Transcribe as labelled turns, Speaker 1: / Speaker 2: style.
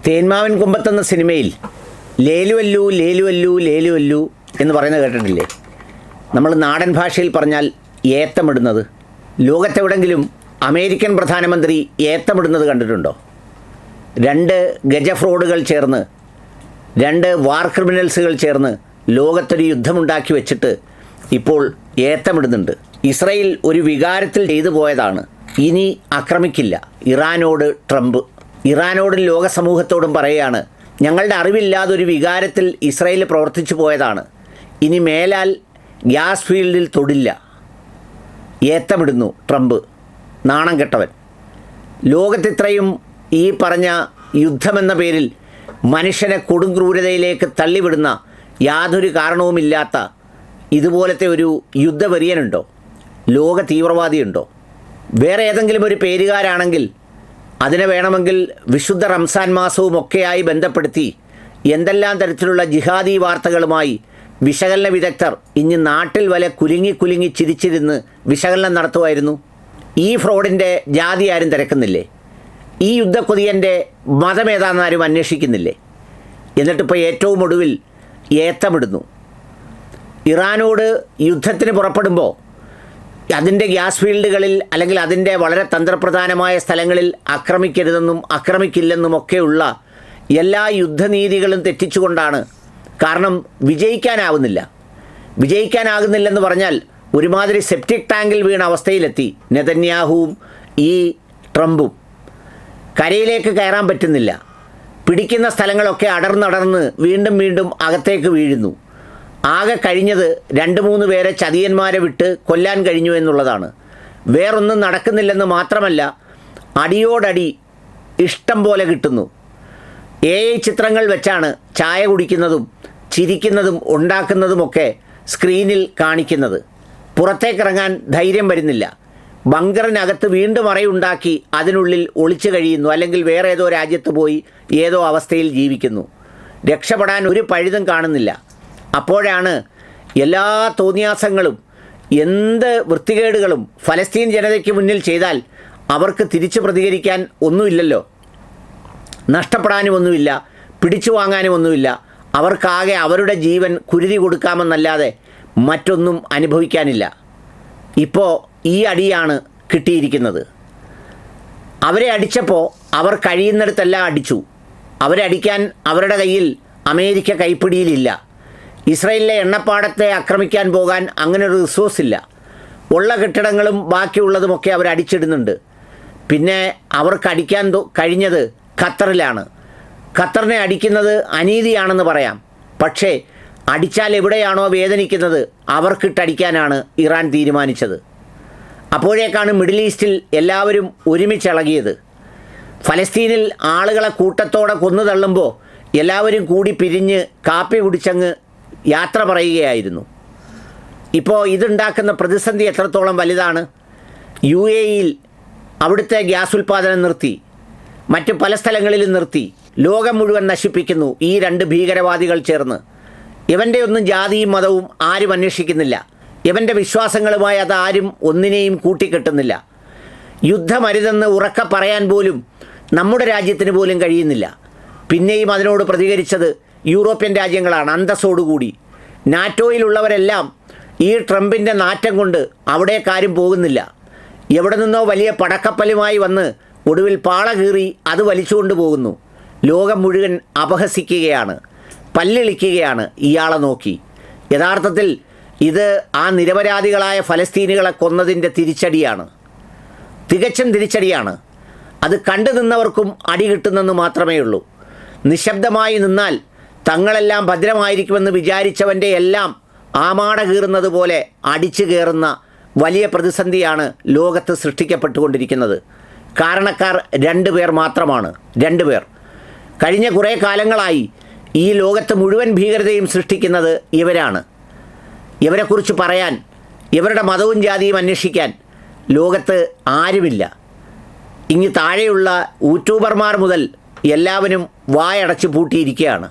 Speaker 1: തേന്മാവൻ കുമ്പത്തെന്ന സിനിമയിൽ ലേലുവല്ലു ലേലുവല്ലു ലേലുവല്ലു എന്ന് പറയുന്നത് കേട്ടിട്ടില്ലേ? നമ്മൾ നാടൻ ഭാഷയിൽ പറഞ്ഞാൽ ഏത്തമിടുന്നത്. ലോകത്തെവിടെങ്കിലും അമേരിക്കൻ പ്രധാനമന്ത്രി ഏത്തമിടുന്നത് കണ്ടിട്ടുണ്ടോ? 2 ഗജ ഫ്രോഡുകൾ ചേർന്ന്, 2 വാർ ക്രിമിനൽസുകൾ ചേർന്ന് ലോകത്തൊരു യുദ്ധമുണ്ടാക്കി വെച്ചിട്ട് ഇപ്പോൾ ഏത്തമിടുന്നുണ്ട്. ഇസ്രയേൽ ഒരു വികാരത്തിൽ ചെയ്തു പോയതാണ്. ഇനി ആക്രമിക്കില്ല. ഇറാനോട് ട്രംപ്. ഇറാനോടും ലോക സമൂഹത്തോടും പറയുകയാണ്, ഞങ്ങളുടെ അറിവില്ലാതൊരു വികാരത്തിൽ ഇസ്രയേൽ പ്രവർത്തിച്ചു പോയതാണ്. ഇനി മേലാൽ ഗ്യാസ് ഫീൽഡിൽ തൊടില്ല. ഏത്തമിടുന്നു ട്രംപ്. നാണം കെട്ടവൻ. ലോകത്തിത്രയും ഈ പറഞ്ഞ യുദ്ധമെന്ന പേരിൽ മനുഷ്യനെ കൊടുംക്രൂരതയിലേക്ക് തള്ളിവിടുന്ന യാതൊരു കാരണവുമില്ലാത്ത ഇതുപോലത്തെ ഒരു യുദ്ധവെറിയനുണ്ടോ? ലോക തീവ്രവാദിയുണ്ടോ? വേറെ ഏതെങ്കിലും ഒരു പേരുകാരാണെങ്കിൽ അതിനെ വേണമെങ്കിൽ വിശുദ്ധ റംസാൻ മാസവുമൊക്കെയായി ബന്ധപ്പെടുത്തി എന്തെല്ലാം തരത്തിലുള്ള ജിഹാദി വാർത്തകളുമായി വിശകലന വിദഗ്ധർ ഇനി നാട്ടിൽ വരെ കുലുങ്ങി ചിരിച്ചിരുന്ന് വിശകലനം നടത്തുമായിരുന്നു. ഈ ഫ്രോഡിൻ്റെ ജാതി ആരും തിരക്കുന്നില്ലേ? ഈ യുദ്ധക്കൊതിയൻ്റെ മതമേതാണെന്നാരും അന്വേഷിക്കുന്നില്ലേ? എന്നിട്ടിപ്പോൾ ഏറ്റവും ഒടുവിൽ ഏത്തമിടുന്നു. ഇറാനോട് യുദ്ധത്തിന് പുറപ്പെടുമ്പോൾ അതിൻ്റെ ഗ്യാസ് ഫീൽഡുകളിൽ അല്ലെങ്കിൽ അതിൻ്റെ വളരെ തന്ത്രപ്രധാനമായ സ്ഥലങ്ങളിൽ ആക്രമിക്കരുതെന്നും ആക്രമിക്കില്ലെന്നുമൊക്കെയുള്ള എല്ലാ യുദ്ധനീതികളും തെറ്റിച്ചുകൊണ്ടാണ്. കാരണം വിജയിക്കാനാകുന്നില്ലെന്ന് പറഞ്ഞാൽ ഒരുമാതിരി സെപ്റ്റിക് ടാങ്കിൽ വീണ അവസ്ഥയിലെത്തി നെതന്യാഹുവും ഈ ട്രംപും. കരയിലേക്ക് കയറാൻ പറ്റുന്നില്ല. പിടിക്കുന്ന സ്ഥലങ്ങളൊക്കെ അടർന്നടർന്ന് വീണ്ടും അകത്തേക്ക് വീഴുന്നു. ആകെ കഴിഞ്ഞത് 2-3 പേരെ ചതിയന്മാരെ വിട്ട് കൊല്ലാൻ കഴിഞ്ഞു എന്നുള്ളതാണ്. വേറൊന്നും നടക്കുന്നില്ലെന്ന് മാത്രമല്ല, അടിയോടടി ഇഷ്ടം പോലെ കിട്ടുന്നു. AI ചിത്രങ്ങൾ വെച്ചാണ് ചായ കുടിക്കുന്നതും ചിരിക്കുന്നതും ഉണ്ടാക്കുന്നതുമൊക്കെ സ്ക്രീനിൽ കാണിക്കുന്നത്. പുറത്തേക്കിറങ്ങാൻ ധൈര്യം വരുന്നില്ല. ബങ്കറിനകത്ത് വീണ്ടും അറയുണ്ടാക്കി അതിനുള്ളിൽ ഒളിച്ചു കഴിയുന്നു, അല്ലെങ്കിൽ വേറെ ഏതോ രാജ്യത്ത് പോയി ഏതോ അവസ്ഥയിൽ ജീവിക്കുന്നു. രക്ഷപ്പെടാൻ ഒരു പഴുതും കാണുന്നില്ല. അപ്പോഴാണ് എല്ലാ തോന്നിയാസങ്ങളും എന്ത് വൃത്തികേടുകളും ഫലസ്തീൻ ജനതയ്ക്ക് മുന്നിൽ ചെയ്താൽ അവർക്ക് തിരിച്ചു പ്രതികരിക്കാൻ ഒന്നുമില്ലല്ലോ, നഷ്ടപ്പെടാനും ഒന്നുമില്ല, പിടിച്ചു വാങ്ങാനും ഒന്നുമില്ല. അവർക്കാകെ അവരുടെ ജീവൻ കുരുതി കൊടുക്കാമെന്നല്ലാതെ മറ്റൊന്നും അനുഭവിക്കാനില്ല. ഇപ്പോൾ ഈ അടിയാണ് കിട്ടിയിരിക്കുന്നത്. അവരെ അടിച്ചപ്പോൾ അവർ കഴിയുന്നിടത്തെല്ലാം അടിച്ചു. അവരെ അടിക്കാൻ അവരുടെ കയ്യിൽ അമേരിക്ക കൈപ്പിടിയിലില്ല. ഇസ്രയേലിലെ എണ്ണപ്പാടത്തെ ആക്രമിക്കാൻ പോകാൻ അങ്ങനെ ഒരു റിസോഴ്സ് ഇല്ല. ഉള്ള കെട്ടിടങ്ങളും ബാക്കിയുള്ളതുമൊക്കെ അവർ അടിച്ചിടുന്നുണ്ട്. പിന്നെ അവർക്ക് അടിക്കാൻ കഴിഞ്ഞത് ഖത്തറിലാണ്. ഖത്തറിനെ അടിക്കുന്നത് അനീതിയാണെന്ന് പറയാം. പക്ഷേ അടിച്ചാൽ എവിടെയാണോ വേദനിക്കുന്നത് അവർക്കിട്ടടിക്കാനാണ് ഇറാൻ തീരുമാനിച്ചത്. അപ്പോഴേക്കാണ് മിഡിൽ ഈസ്റ്റിൽ എല്ലാവരും ഒരുമിച്ചിളകിയത്. ഫലസ്തീനിൽ ആളുകളെ കൂട്ടത്തോടെ കൊന്നു തള്ളുമ്പോൾ എല്ലാവരും കൂടി പിരിഞ്ഞ് കാപ്പി കുടിച്ചങ്ങ് യാത്ര പറയുകയായിരുന്നു. ഇപ്പോൾ ഇതുണ്ടാക്കുന്ന പ്രതിസന്ധി എത്രത്തോളം വലുതാണ്? UAEയിൽ അവിടുത്തെ ഗ്യാസ് ഉൽപ്പാദനം നിർത്തി, മറ്റ് പല സ്ഥലങ്ങളിലും നിർത്തി. ലോകം മുഴുവൻ നശിപ്പിക്കുന്നു ഈ 2 ഭീകരവാദികൾ ചേർന്ന്. ഇവൻ്റെ ഒന്നും ജാതിയും മതവും ആരും അന്വേഷിക്കുന്നില്ല. ഇവൻ്റെ വിശ്വാസങ്ങളുമായി അതാരും ഒന്നിനെയും കൂട്ടിക്കെട്ടുന്നില്ല. യുദ്ധമരുതെന്ന് ഉറക്കെ പറയാൻ പോലും നമ്മുടെ രാജ്യത്തിന് പോലും കഴിയുന്നില്ല. പിന്നെയും അതിനോട് പ്രതികരിച്ചത് യൂറോപ്യൻ രാജ്യങ്ങളാണ് അന്തസ്സോടുകൂടി. നാറ്റോയിലുള്ളവരെല്ലാം ഈ ട്രംപിൻ്റെ നാറ്റം കൊണ്ട് അവിടേക്കാരും പോകുന്നില്ല. എവിടെ നിന്നോ വലിയ പടക്കപ്പലുമായി വന്ന് ഒടുവിൽ പാള കീറി അത് വലിച്ചുകൊണ്ട് പോകുന്നു. ലോകം മുഴുവൻ അപഹസിക്കുകയാണ്, പല്ലിളിക്കുകയാണ് ഇയാളെ നോക്കി. യഥാർത്ഥത്തിൽ ഇത് ആ നിരപരാധികളായ ഫലസ്തീനികളെ കൊന്നതിൻ്റെ തിരിച്ചടിയാണ്, തികച്ചും തിരിച്ചടിയാണ്. അത് കണ്ടു നിന്നവർക്കും അടി കിട്ടുന്നെന്ന് മാത്രമേ ഉള്ളൂ. നിശബ്ദമായി നിന്നാൽ തങ്ങളെല്ലാം ഭദ്രമായിരിക്കുമെന്ന് വിചാരിച്ചവൻ്റെ എല്ലാം ആമാട കീറുന്നത് പോലെ അടിച്ചു കയറുന്ന വലിയ പ്രതിസന്ധിയാണ് ലോകത്ത് സൃഷ്ടിക്കപ്പെട്ടുകൊണ്ടിരിക്കുന്നത്. കാരണക്കാർ 2 പേർ മാത്രമാണ്. 2 പേർ. കഴിഞ്ഞ കുറേ കാലങ്ങളായി ഈ ലോകത്ത് മുഴുവൻ ഭീകരതയും സൃഷ്ടിക്കുന്നത് ഇവരാണ്. ഇവരെക്കുറിച്ച് പറയാൻ, ഇവരുടെ മതവും ജാതിയും അന്വേഷിക്കാൻ ലോകത്ത് ആരുമില്ല. ഇങ്ങ് താഴെയുള്ള യൂട്യൂബർമാർ മുതൽ എല്ലാവരും വായടച്ച് പൂട്ടിയിരിക്കുകയാണ്.